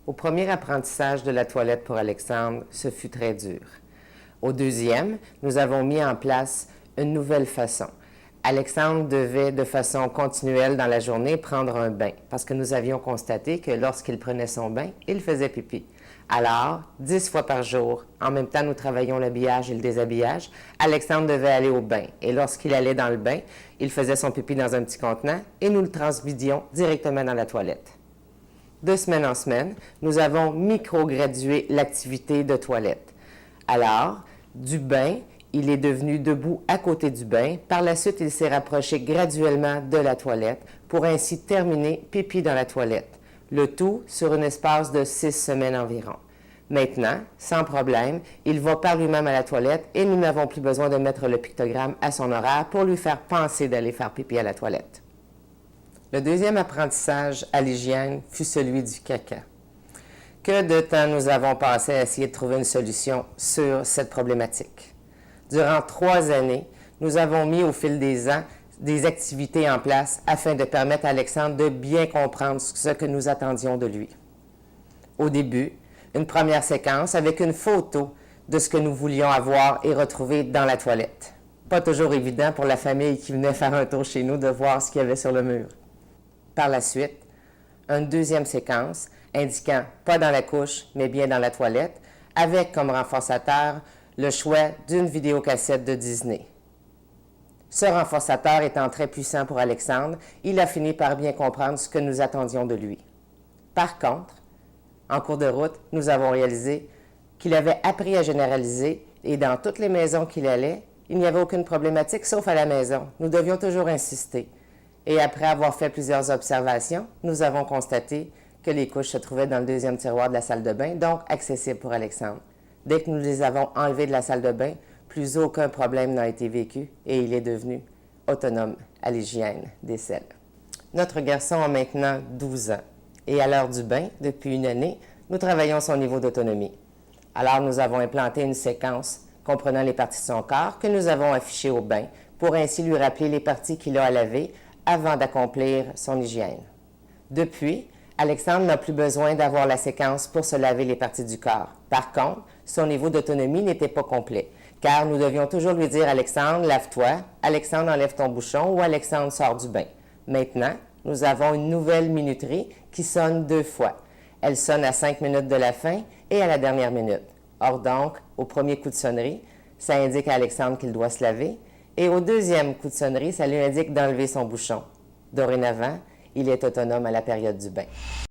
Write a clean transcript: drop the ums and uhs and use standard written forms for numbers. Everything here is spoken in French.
Au premier apprentissage de la toilette pour Alexandre, ce fut très dur. Au deuxième, nous avons mis en place une nouvelle façon. Alexandre devait, de façon continuelle dans la journée, prendre un bain, parce que nous avions constaté que lorsqu'il prenait son bain, il faisait pipi. Alors, 10 fois par jour, en même temps nous travaillions l'habillage et le déshabillage, Alexandre devait aller au bain. Et lorsqu'il allait dans le bain, il faisait son pipi dans un petit contenant et nous le transvidions directement dans la toilette. De semaine en semaine, nous avons micro-gradué l'activité de toilette. Alors, du bain, il est devenu debout à côté du bain. Par la suite, il s'est rapproché graduellement de la toilette pour ainsi terminer pipi dans la toilette. Le tout sur un espace de 6 semaines environ. Maintenant, sans problème, il va par lui-même à la toilette et nous n'avons plus besoin de mettre le pictogramme à son horaire pour lui faire penser d'aller faire pipi à la toilette. Le deuxième apprentissage à l'hygiène fut celui du caca. Que de temps nous avons passé à essayer de trouver une solution sur cette problématique. Durant 3 années, nous avons mis au fil des ans des activités en place afin de permettre à Alexandre de bien comprendre ce que nous attendions de lui. Au début, une première séquence avec une photo de ce que nous voulions avoir et retrouver dans la toilette. Pas toujours évident pour la famille qui venait faire un tour chez nous de voir ce qu'il y avait sur le mur. Par la suite, une deuxième séquence indiquant pas dans la couche, mais bien dans la toilette, avec comme renforçateur le choix d'une vidéocassette de Disney. Ce renforçateur étant très puissant pour Alexandre, il a fini par bien comprendre ce que nous attendions de lui. Par contre, en cours de route, nous avons réalisé qu'il avait appris à généraliser et dans toutes les maisons qu'il allait, il n'y avait aucune problématique sauf à la maison. Nous devions toujours insister. Et après avoir fait plusieurs observations, nous avons constaté que les couches se trouvaient dans le deuxième tiroir de la salle de bain, donc accessible pour Alexandre. Dès que nous les avons enlevées de la salle de bain, plus aucun problème n'a été vécu et il est devenu autonome à l'hygiène des selles. Notre garçon a maintenant 12 ans et à l'heure du bain, depuis une année, nous travaillons son niveau d'autonomie. Alors nous avons implanté une séquence comprenant les parties de son corps que nous avons affichées au bain pour ainsi lui rappeler les parties qu'il a à laver avant d'accomplir son hygiène. Depuis, Alexandre n'a plus besoin d'avoir la séquence pour se laver les parties du corps. Par contre, son niveau d'autonomie n'était pas complet, car nous devions toujours lui dire « Alexandre, lave-toi »,« Alexandre, enlève ton bouchon » ou « Alexandre, sors du bain ». Maintenant, nous avons une nouvelle minuterie qui sonne 2 fois. Elle sonne à 5 minutes de la fin et à la dernière minute. Or donc, au premier coup de sonnerie, ça indique à Alexandre qu'il doit se laver, et au deuxième coup de sonnerie, ça lui indique d'enlever son bouchon. Dorénavant, il est autonome à la période du bain.